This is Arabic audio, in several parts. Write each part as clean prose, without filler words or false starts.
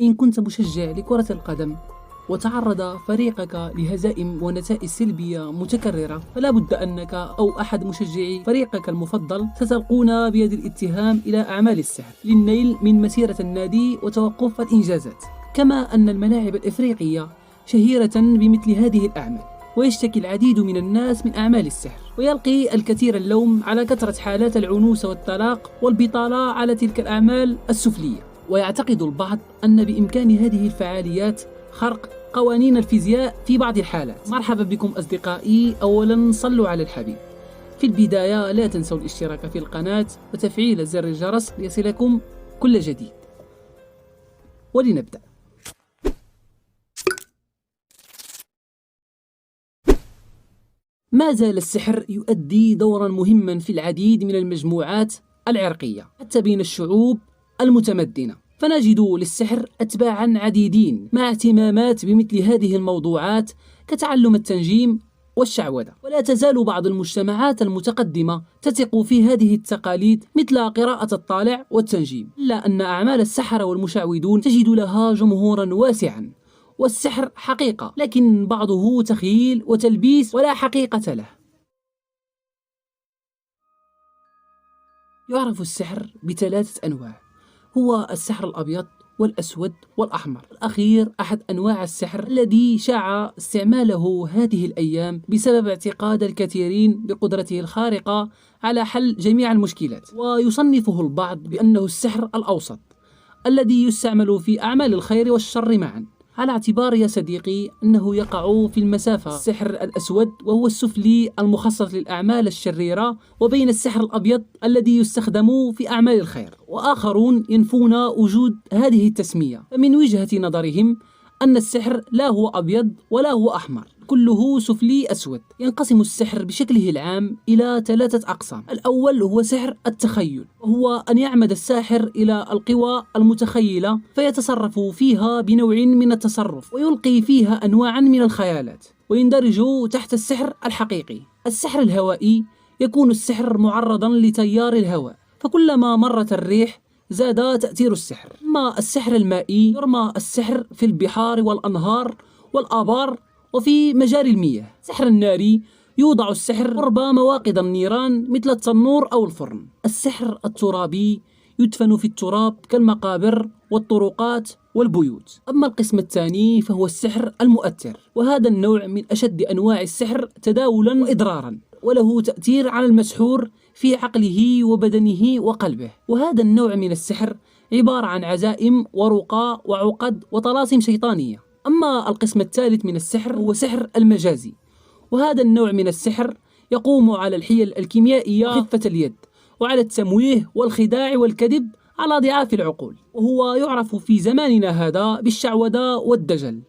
إن كنت مشجع لكرة القدم وتعرض فريقك لهزائم ونتائج سلبية متكررة، فلا بد أنك أو أحد مشجعي فريقك المفضل ستلقون بيد الاتهام إلى أعمال السحر للنيل من مسيرة النادي وتوقف الإنجازات. كما أن الملاعب الإفريقية شهيرة بمثل هذه الأعمال، ويشتكي العديد من الناس من أعمال السحر، ويلقي الكثير اللوم على كثرة حالات العنوسة والطلاق والبطالة على تلك الأعمال السفلية. ويعتقد البعض أن بإمكان هذه الفعاليات خرق قوانين الفيزياء في بعض الحالات. مرحبا بكم أصدقائي. أولا صلوا على الحبيب. في البداية لا تنسوا الاشتراك في القناة وتفعيل زر الجرس ليصلكم كل جديد. ولنبدأ. ما زال السحر يؤدي دورا مهما في العديد من المجموعات العرقية حتى بين الشعوب المتمدنة، فنجد للسحر أتباعا عديدين مع اهتمامات بمثل هذه الموضوعات كتعلم التنجيم والشعوذة. ولا تزال بعض المجتمعات المتقدمة تثق في هذه التقاليد مثل قراءة الطالع والتنجيم، إلا أن أعمال السحرة والمشعوذون تجد لها جمهورا واسعا، والسحر حقيقة لكن بعضه تخيل وتلبيس ولا حقيقة له. يعرف السحر بثلاثة أنواع، هو السحر الأبيض والأسود والأحمر. الأخير أحد أنواع السحر الذي شاع استعماله هذه الأيام بسبب اعتقاد الكثيرين بقدرته الخارقة على حل جميع المشكلات، ويصنفه البعض بأنه السحر الأوسط الذي يستعمل في أعمال الخير والشر معا، على اعتبار يا صديقي أنه يقع في المسافة السحر الأسود وهو السفلي المخصص للأعمال الشريرة، وبين السحر الأبيض الذي يستخدم في أعمال الخير. وآخرون ينفون وجود هذه التسمية، فمن وجهة نظرهم أن السحر لا هو أبيض ولا هو أحمر، كله سفلي أسود. ينقسم السحر بشكله العام إلى ثلاثة أقسام. الأول هو سحر التخيل، وهو أن يعمد الساحر إلى القوى المتخيلة فيتصرف فيها بنوع من التصرف ويلقي فيها أنواعا من الخيالات، ويندرج تحت السحر الحقيقي. السحر الهوائي يكون السحر معرضا لتيار الهواء، فكلما مرت الريح زاد تأثير السحر. أما السحر المائي يرمى السحر في البحار والأنهار والآبار وفي مجاري المياه. السحر الناري يوضع السحر قرب مواقد النيران مثل التنور أو الفرن. السحر الترابي يدفن في التراب كالمقابر والطرقات والبيوت. أما القسم الثاني فهو السحر المؤثر، وهذا النوع من أشد أنواع السحر تداولا وإضرارا، وله تأثير على المسحور في عقله وبدنه وقلبه. وهذا النوع من السحر عبارة عن عزائم ورقى وعقد وطلاسم شيطانية. أما القسم الثالث من السحر هو سحر المجازي، وهذا النوع من السحر يقوم على الحيل الكيميائية وخفة اليد، وعلى التمويه والخداع والكذب على ضعاف العقول، وهو يعرف في زماننا هذا بالشعوذة والدجل.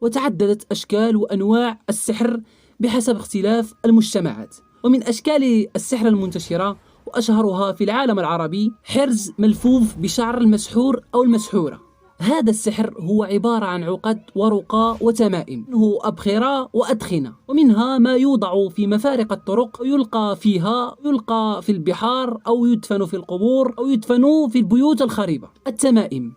وتعددت أشكال وأنواع السحر بحسب اختلاف المجتمعات. ومن أشكال السحر المنتشرة وأشهرها في العالم العربي حرز ملفوف بشعر المسحور أو المسحورة. هذا السحر هو عبارة عن عقد ورقى وتمائم، منه أبخرة وأدخنة، ومنها ما يوضع في مفارق الطرق ويلقى فيها، يلقى في البحار أو يدفن في القبور أو يدفن في البيوت الخريبة. التمائم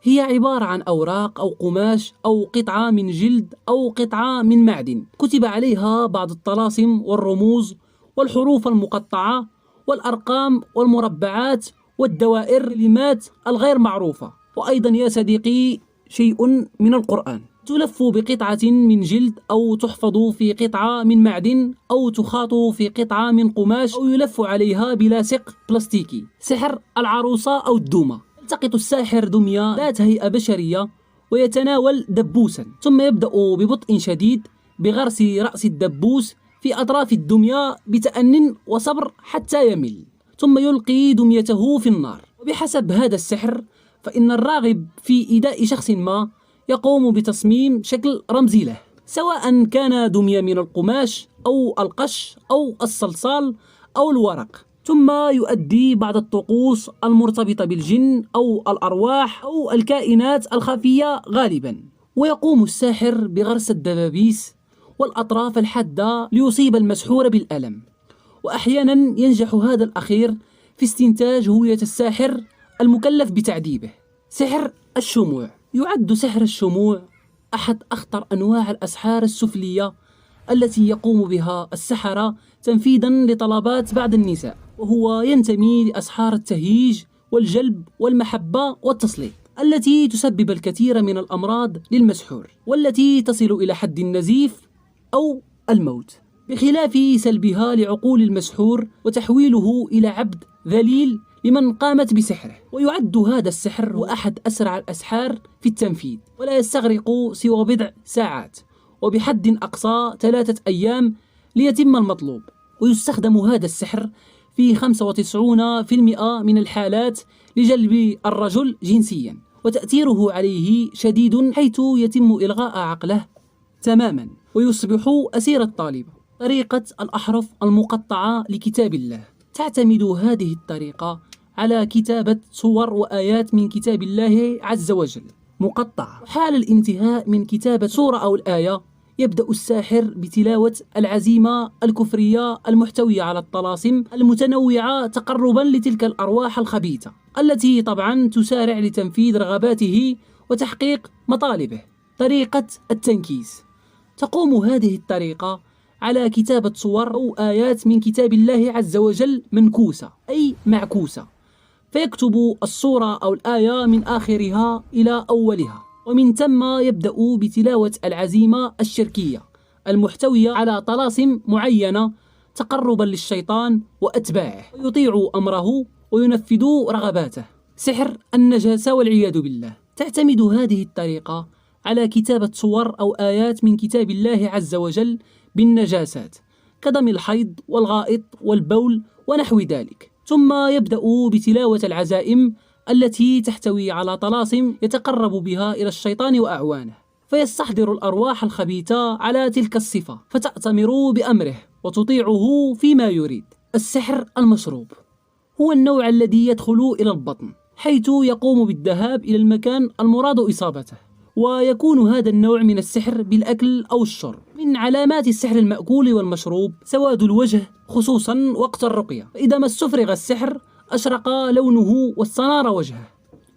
هي عبارة عن أوراق أو قماش أو قطعة من جلد أو قطعة من معدن كتب عليها بعض الطلاسم والرموز والحروف المقطعة والأرقام والمربعات والدوائر الكلمات الغير معروفة. وأيضا يا صديقي شيء من القرآن، تلف بقطعة من جلد أو تحفظ في قطعة من معدن أو تخاط في قطعة من قماش أو يلف عليها بلاصق بلاستيكي. سحر العروسة أو الدومة، يلتقط الساحر دمية ذات هيئة بشرية ويتناول دبوسا، ثم يبدأ ببطء شديد بغرس رأس الدبوس في أطراف الدمية بتأن وصبر حتى يمل، ثم يلقي دميته في النار. وبحسب هذا السحر فإن الراغب في إيذاء شخص ما يقوم بتصميم شكل رمزي له، سواء كان دمية من القماش أو القش أو الصلصال أو الورق، ثم يؤدي بعض الطقوس المرتبطة بالجن أو الأرواح أو الكائنات الخفية غالبا. ويقوم الساحر بغرس الدبابيس والأطراف الحادة ليصيب المسحور بالألم، وأحيانا ينجح هذا الأخير في استنتاج هوية الساحر المكلف بتعذيبه. سحر الشموع. يعد سحر الشموع أحد أخطر أنواع الأسحار السفلية التي يقوم بها السحرة تنفيذا لطلبات بعض النساء، وهو ينتمي لأسحار التهييج والجلب والمحبة والتسليط، التي تسبب الكثير من الأمراض للمسحور، والتي تصل إلى حد النزيف أو الموت، بخلاف سلبها لعقول المسحور وتحويله إلى عبد ذليل لمن قامت بسحره. ويعد هذا السحر هو أحد أسرع الأسحار في التنفيذ، ولا يستغرق سوى بضع ساعات، وبحد أقصى 3 أيام ليتم المطلوب. ويستخدم هذا السحر في 95% من الحالات لجلب الرجل جنسيا، وتأثيره عليه شديد حيث يتم إلغاء عقله تماما ويصبح أسير الطالبة. طريقة الأحرف المقطعة لكتاب الله. تعتمد هذه الطريقة على كتابة صور وآيات من كتاب الله عز وجل مقطع. حال الانتهاء من كتابة سورة أو الآية يبدأ الساحر بتلاوة العزيمة الكفرية المحتوية على الطلاسم المتنوعة تقربا لتلك الأرواح الخبيثة التي طبعا تسارع لتنفيذ رغباته وتحقيق مطالبه. طريقة التنكيس. تقوم هذه الطريقة على كتابة صور أو آيات من كتاب الله عز وجل منكوسة أي معكوسة، فيكتب الصورة أو الآية من آخرها إلى أولها، ومن ثم يبدأ بتلاوة العزيمة الشركية المحتوية على طلاسم معينة تقربا للشيطان وأتباعه، ويطيع أمره وينفذ رغباته. سحر النجاسة والعياذ بالله. تعتمد هذه الطريقة على كتابة صور أو آيات من كتاب الله عز وجل بالنجاسات كدم الحيض والغائط والبول ونحو ذلك، ثم يبدأ بتلاوة العزائم التي تحتوي على طلاسم يتقرب بها إلى الشيطان وأعوانه، فيستحضر الأرواح الخبيثة على تلك الصفة فتأتمر بأمره وتطيعه فيما يريد. السحر المشروب هو النوع الذي يدخل إلى البطن، حيث يقوم بالذهاب إلى المكان المراد إصابته، ويكون هذا النوع من السحر بالأكل أو الشرب. من علامات السحر المأكول والمشروب سواد الوجه خصوصا وقت الرقية، فإذا ما استفرغ السحر أشرق لونه واستنار وجهه.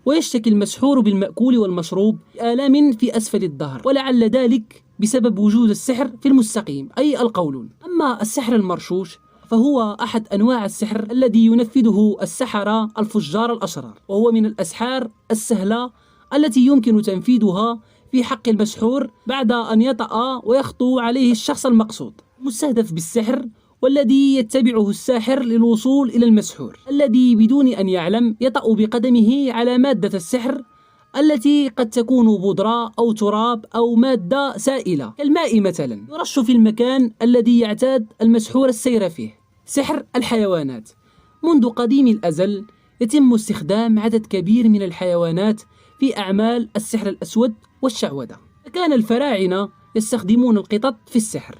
ويشتكي المسحور بالمأكول والمشروب بآلام في أسفل الظهر، ولعل ذلك بسبب وجود السحر في المستقيم أي القولون. أما السحر المرشوش فهو أحد أنواع السحر الذي ينفذه السحرة الفجار الأشرار، وهو من الأسحار السهلة التي يمكن تنفيذها في حق المسحور بعد أن يطأ ويخطو عليه الشخص المقصود مستهدف بالسحر، والذي يتبعه الساحر للوصول إلى المسحور الذي بدون أن يعلم يطأ بقدمه على مادة السحر التي قد تكون بودرة أو تراب أو مادة سائلة كالماء مثلا، يرش في المكان الذي يعتاد المسحور السير فيه. سحر الحيوانات. منذ قديم الأزل يتم استخدام عدد كبير من الحيوانات في أعمال السحر الأسود والشعوذة. فكان الفراعنة يستخدمون القطط في السحر،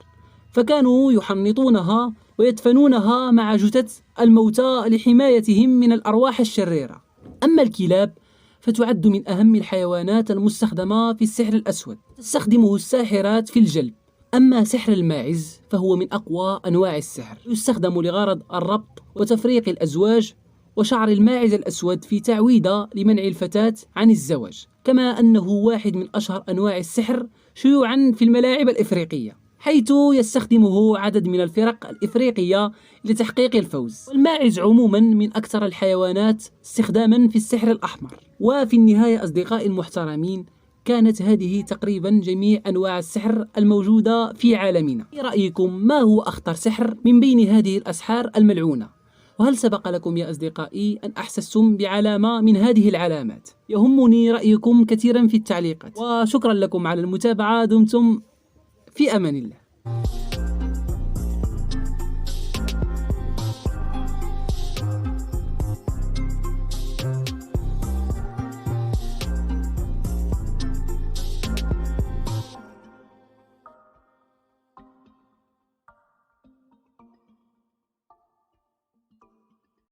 فكانوا يحنطونها ويدفنونها مع جثث الموتى لحمايتهم من الأرواح الشريرة. أما الكلاب فتعد من أهم الحيوانات المستخدمة في السحر الأسود، تستخدمه الساحرات في الجلب. أما سحر الماعز فهو من أقوى أنواع السحر، يستخدم لغرض الربط وتفريق الأزواج، وشعر الماعز الأسود في تعويضة لمنع الفتاة عن الزواج، كما أنه واحد من أشهر أنواع السحر شيوعا في الملاعب الإفريقية، حيث يستخدمه عدد من الفرق الإفريقية لتحقيق الفوز. والماعز عموما من أكثر الحيوانات استخداما في السحر الأحمر. وفي النهاية أصدقائي المحترمين، كانت هذه تقريبا جميع أنواع السحر الموجودة في عالمنا. في رأيكم ما هو أخطر سحر من بين هذه الأسحار الملعونة؟ وهل سبق لكم يا أصدقائي أن أحسستم بعلامة من هذه العلامات؟ يهمني رأيكم كثيرا في التعليقات، وشكرا لكم على المتابعة. دمتم في أمان الله.